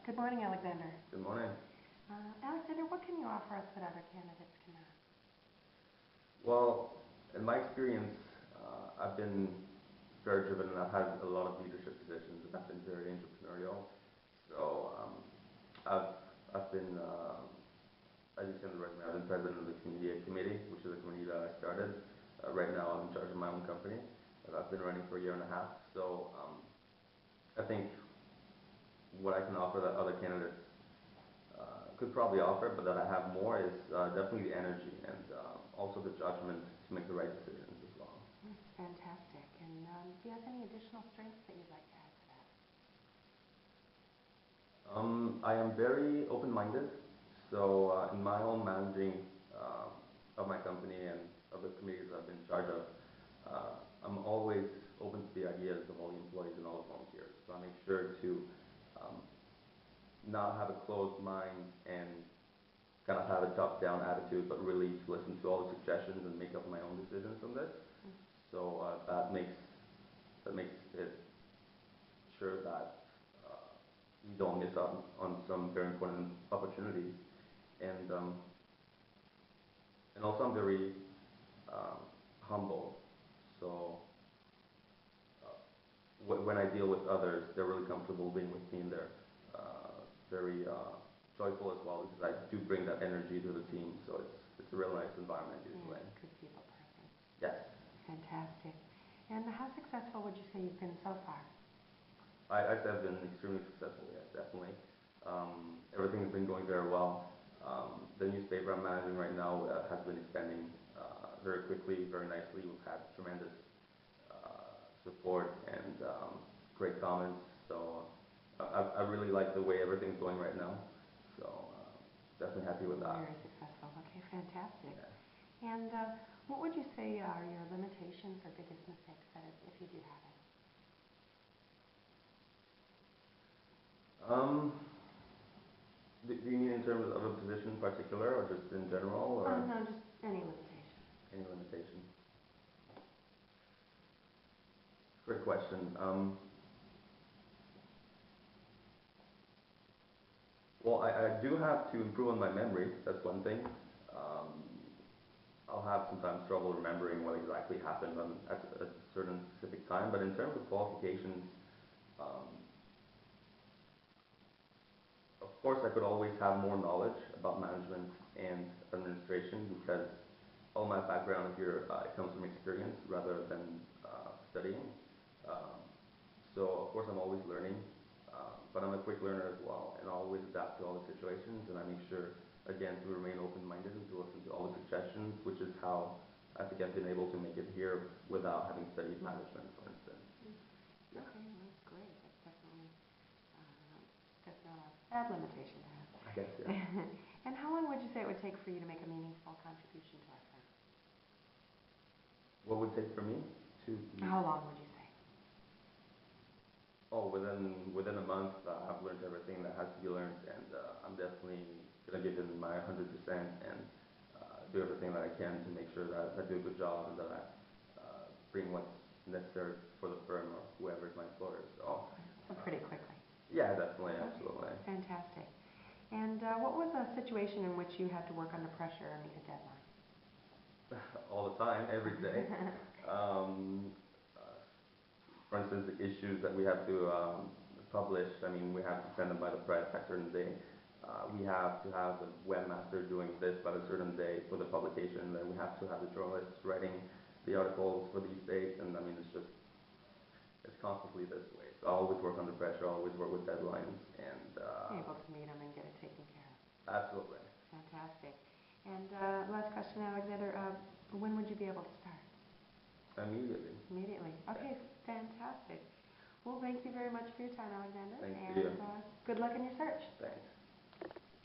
Good morning, Alexander. Good morning. Alexander, what can you offer us that other candidates cannot? Well, in my experience, I've been very driven and I've had a lot of leadership positions and I've been very entrepreneurial. So I've been, as you said in the resume, I've been president of the committee, which is a committee that I started. Right now I'm in charge of my own company that I've been running for a year and a half. So I think what I can offer that other candidates could probably offer, but that I have more is definitely the energy and also the judgment to make the right decisions as well. That's fantastic. And do you have any additional strengths that you'd like to add to that? I am very open-minded, so in my own managing of my company and of the committees I've been in charge of, I'm always open to the ideas of all the employees and all the volunteers. So I make sure to not have a closed mind and kind of have a top-down attitude, but really to listen to all the suggestions and make up my own decisions from this. So that makes it sure that we don't miss out on some very important opportunities. And also I'm very humble. So when I deal with others, they're really comfortable being with me, and they're very joyful as well, because I do bring that energy to the team. So it's a real nice environment usually. Yeah, good people person. Yes. Fantastic. And how successful would you say you've been so far? I'd say I've been extremely successful, yes, definitely. Everything's been going very well. The newspaper I'm managing right now has been expanding very quickly, very nicely. We've had tremendous support and great comments. So I really like the way everything's going right now. So definitely happy with that. Very successful. Okay, fantastic. Yeah. And what would you say are your limitations or biggest mistakes, if you do have any? Do you mean in terms of a position in particular, or just in general? Or? No, just any limitation. Any limitation? Great question. Well, I do have to improve on my memory. That's one thing. I'll have sometimes trouble remembering what exactly happened at a certain specific time. But in terms of qualifications, of course, I could always have more knowledge about management and administration, because all my background here comes from experience rather than studying. So of course I'm always learning, but I'm a quick learner as well, and I always adapt to all the situations, and I make sure, again, to remain open-minded and to listen to all the suggestions, which is how I think I've been able to make it here without having studied management, for instance. Yeah. Okay, well, that's great. That's definitely not a bad limitation to have. I guess, yeah. And how long would you say it would take for you to make a meaningful contribution to our firm? What would it take for me to... How long would you say? Oh, within a month, I've learned everything that has to be learned, and I'm definitely going to give it my 100% and do everything that I can to make sure that I do a good job and that I bring what's necessary for the firm or whoever is my employer. So pretty quickly. Yeah, definitely, absolutely. Fantastic. And what was a situation in which you had to work under pressure and meet a deadline? All the time, every day. For instance, the issues that we have to publish, I mean, we have to send them by the press by a certain day. We have to have the webmaster doing this by a certain day for the publication, then we have to have the journalists writing the articles for these dates, and I mean, it's constantly this way. So I always work under pressure, I always work with deadlines, and... able to meet them and get it taken care of. Absolutely. Fantastic. And last question, Alexander, when would you be able to start? Immediately. Immediately. Okay, fantastic. Well, thank you very much for your time, Alexander. Thank and you. Good luck in your search. Thanks.